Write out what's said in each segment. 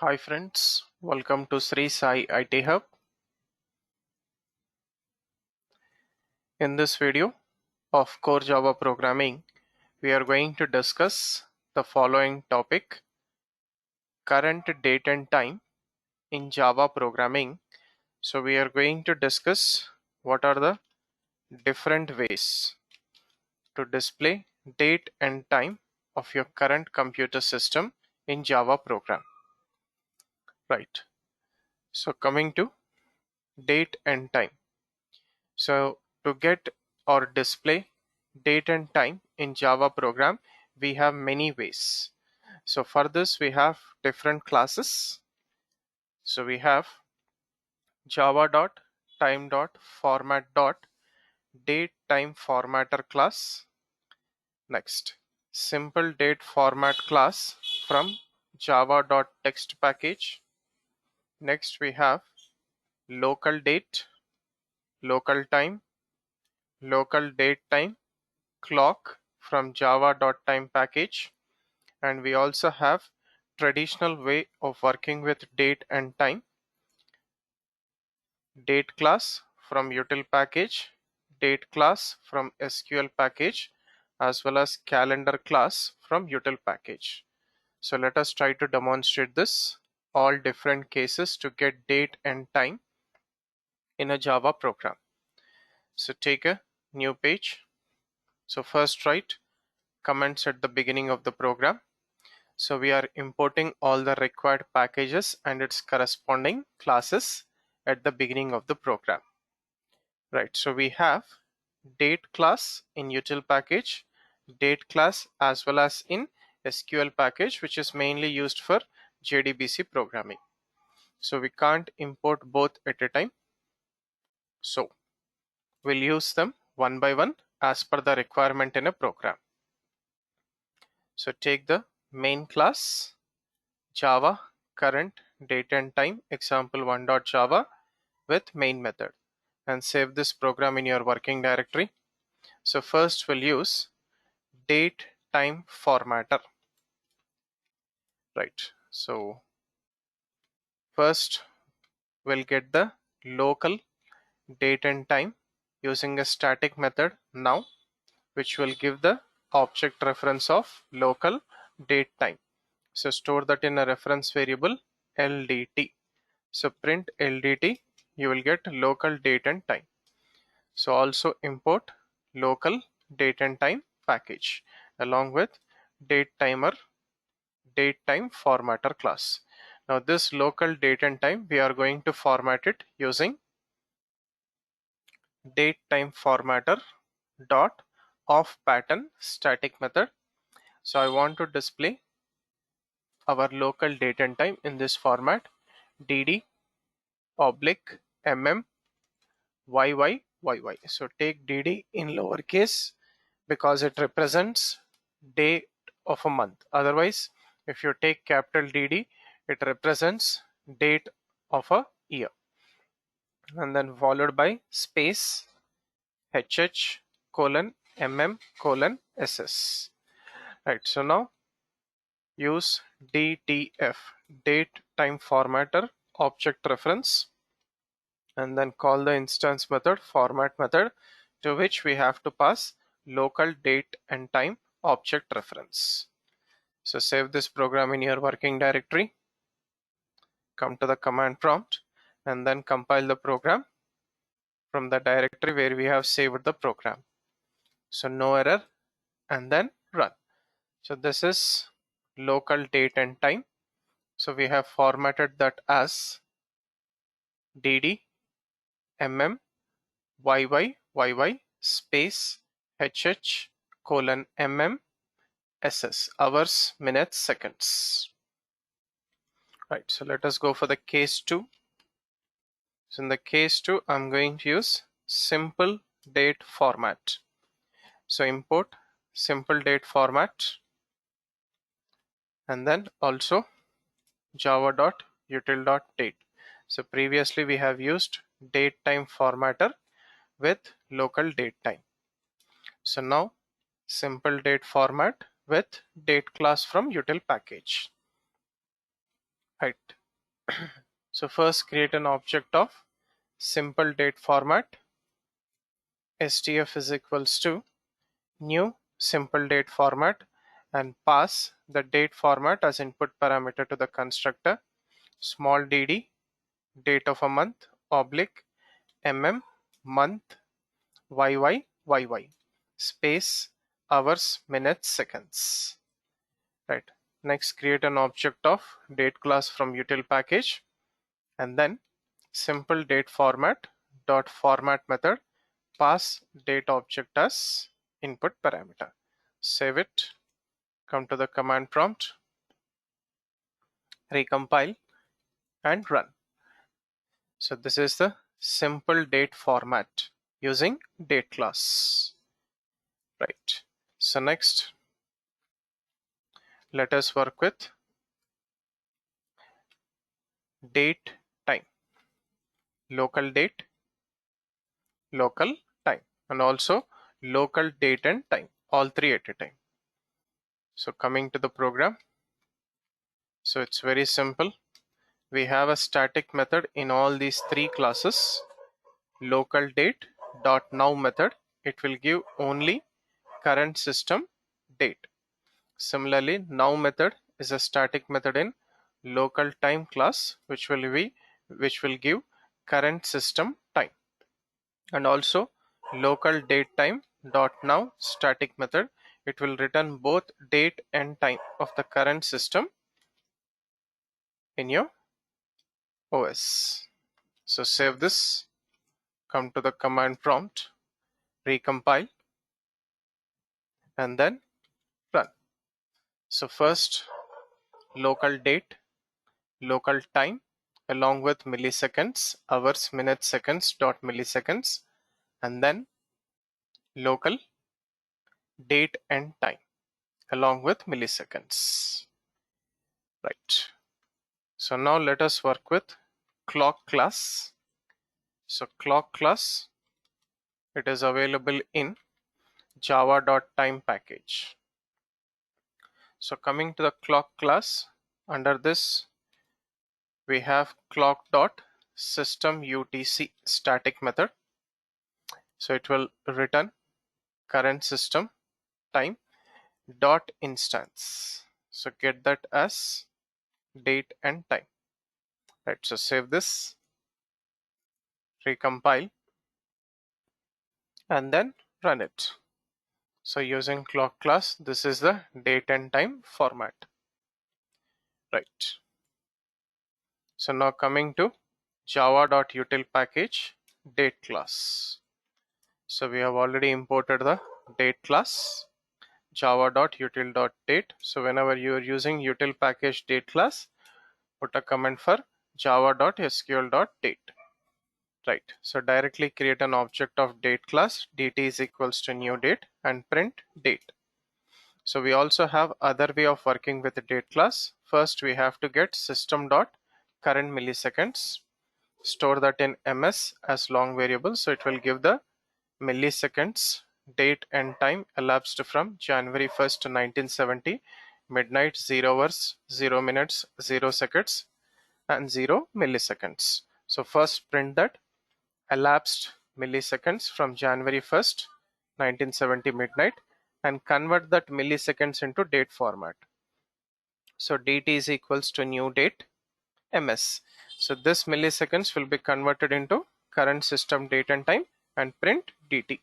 Hi friends, welcome to Sri Sai IT Hub. In this video of Core Java Programming, we are going to discuss the following topic: current date and time in Java programming. So we are going to discuss what are the different ways to display date and time of your current computer system in Java program. Right. So coming to date and time. So to get or display date and time in Java program, we have many ways. So for this, we have different classes. So we have java.time.format.datetime formatter class. Next, simple date format class from java.text package. Next, we have local date, local time, local date time, clock from java.time package, and we also have traditional way of working with date and time, date class from util package, date class from SQL package, as well as calendar class from util package. So let us try to demonstrate this all different cases to get date and time in a Java program. So take a new page. So first write comments at the beginning of the program. So we are importing all the required packages and its corresponding classes at the beginning of the program. Right, so we have date class in util package, date class as well as in SQL package, which is mainly used for JDBC programming. So we can't import both at a time. So we'll use them one by one as per the requirement in a program. So take the main class, Java current date and time example1.java with main method, and save this program in your working directory. So first we'll use date time formatter. Right, so first we'll get the local date and time using a static method now, which will give the object reference of local date time. So store that in a reference variable LDT. So print LDT, you will get local date and time. So also import local date and time package along with date timer, date time formatter class. Now this local date and time, we are going to format it using date time formatter dot off pattern static method. So I want to display our local date and time in this format: dd oblique mm YY. So take dd in lowercase because it represents date of a month. Otherwise, if you take capital DD, it represents date of a year. And then followed by space HH colon MM colon SS. Right. So now use DTF, date time formatter object reference, and then call the instance method format method, to which we have to pass local date and time object reference. So save this program in your working directory, come to the command prompt, and then compile the program from the directory where we have saved the program. So no error, and then run. So this is local date and time. So we have formatted that as dd mm YY space HH colon mm SS, hours, minutes, seconds. Right, so let us go for the case 2. So in the case 2, I'm going to use simple date format. So import simple date format, and then also java.util.date. So previously we have used date time formatter with local date time. So now simple date format with date class from util package. Right. So first create an object of simple date format. STF is equals to new simple date format and pass the date format as input parameter to the constructor. Small dd, date of a month, oblique month, yy, space, hours, minutes, seconds. Right. Next, create an object of date class from util package, and then simple date format dot format method, pass date object as input parameter. Save it, come to the command prompt, recompile and run. So this is the simple date format using date class. Right. So next, let us work with date time, local date, local time, and also local date and time, all three at a time. So coming to the program, so it's very simple. We have a static method in all these three classes. Local date dot now method, it will give only current system date. Similarly, now method is a static method in local time class, which will give current system time. And also local date time dot now static method, it will return both date and time of the current system in your OS. So save this, come to the command prompt, recompile and then run. So first local date, local time along with milliseconds, hours, minutes, seconds dot milliseconds, and then local date and time along with milliseconds. Right. So now let us work with clock class. So clock class, it is available in java.time package. So coming to the clock class, under this we have clock.systemUtc static method. So it will return current system time dot instance. So get that as date and time. Right. So save this, recompile and then run it. So using clock class, this is the date and time format. Right. So now coming to java.util package date class. So we have already imported the date class, java.util.date. So whenever you are using util package date class, put a comment for java.sql.date. Right. So directly create an object of date class, dt is equals to new date and print date. So we also have other way of working with the date class. First, we have to get system.current milliseconds, store that in ms as long variable. So it will give the milliseconds, date and time elapsed from January 1st to 1970, midnight, 0 hours, 0 minutes, 0 seconds, and 0 milliseconds. So first print that elapsed milliseconds from January 1st, 1970 midnight, and convert that milliseconds into date format. So dt is equals to new date ms. So this milliseconds will be converted into current system date and time and print dt.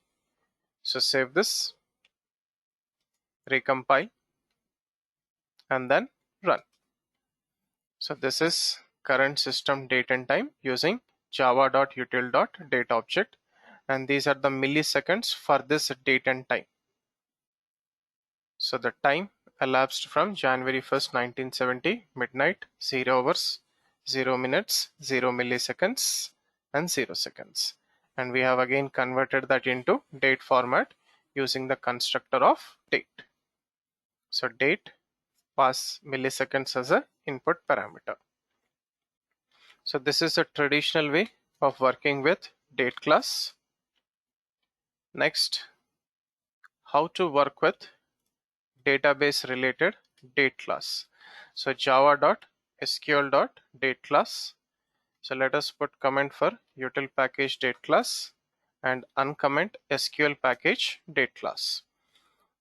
So save this, recompile and then run. So this is current system date and time using java.util.date object, and these are the milliseconds for this date and time. So the time elapsed from January 1st, 1970, midnight, 0 hours, 0 minutes, 0 milliseconds, and 0 seconds. And we have again converted that into date format using the constructor of date. So date, pass milliseconds as a input parameter. So this is a traditional way of working with date class. Next, how to work with database related date class. So java dot sql.date class. So let us put comment for util package date class and uncomment SQL package date class.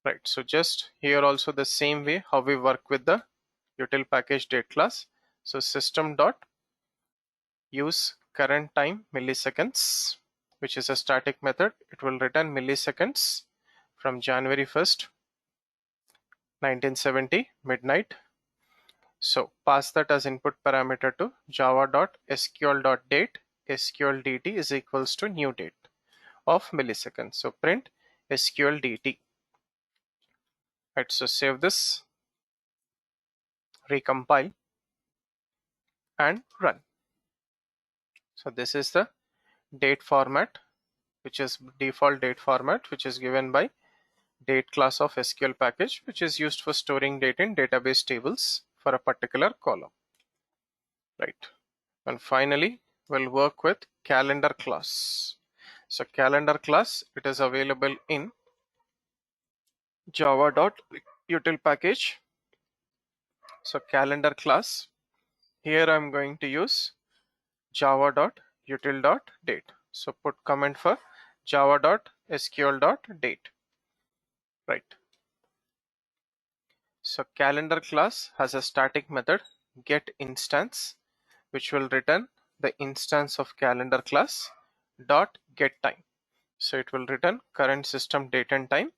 Right, so just here also the same way how we work with the util package date class. So system dot use current time milliseconds, which is a static method. It will return milliseconds from January 1st, 1970 midnight. So pass that as input parameter to java.sql.date. sql.dt is equals to new date of milliseconds. So print sql.dt. Right, so save this, recompile and run. So this is the date format, which is default date format, which is given by date class of SQL package, which is used for storing data in database tables for a particular column. Right. And finally, we'll work with calendar class. So calendar class, it is available in java.util package. So calendar class, here I'm going to use java.util.date. So put comment for java.sql.date. Right. So calendar class has a static method getInstance, which will return the instance of calendar class dot get time. So it will return current system date and time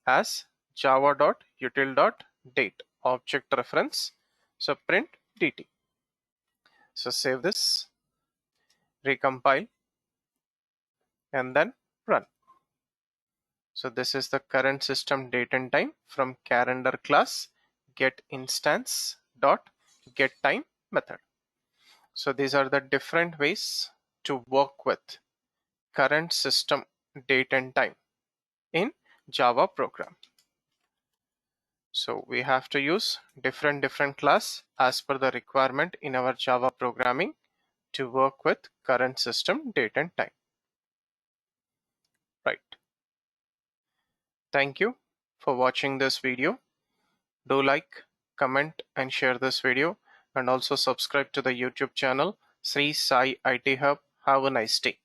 as java.util.date object reference. So print dt. So save this, recompile and then run. So this is the current system date and time from calendar class getInstance dot get time method. So these are the different ways to work with current system date and time in Java program. So we have to use different class as per the requirement in our Java programming to work with current system date and time. Right. Thank you for watching this video. Do like, comment and share this video and also subscribe to the YouTube channel Sri Sai IT Hub. Have a nice day.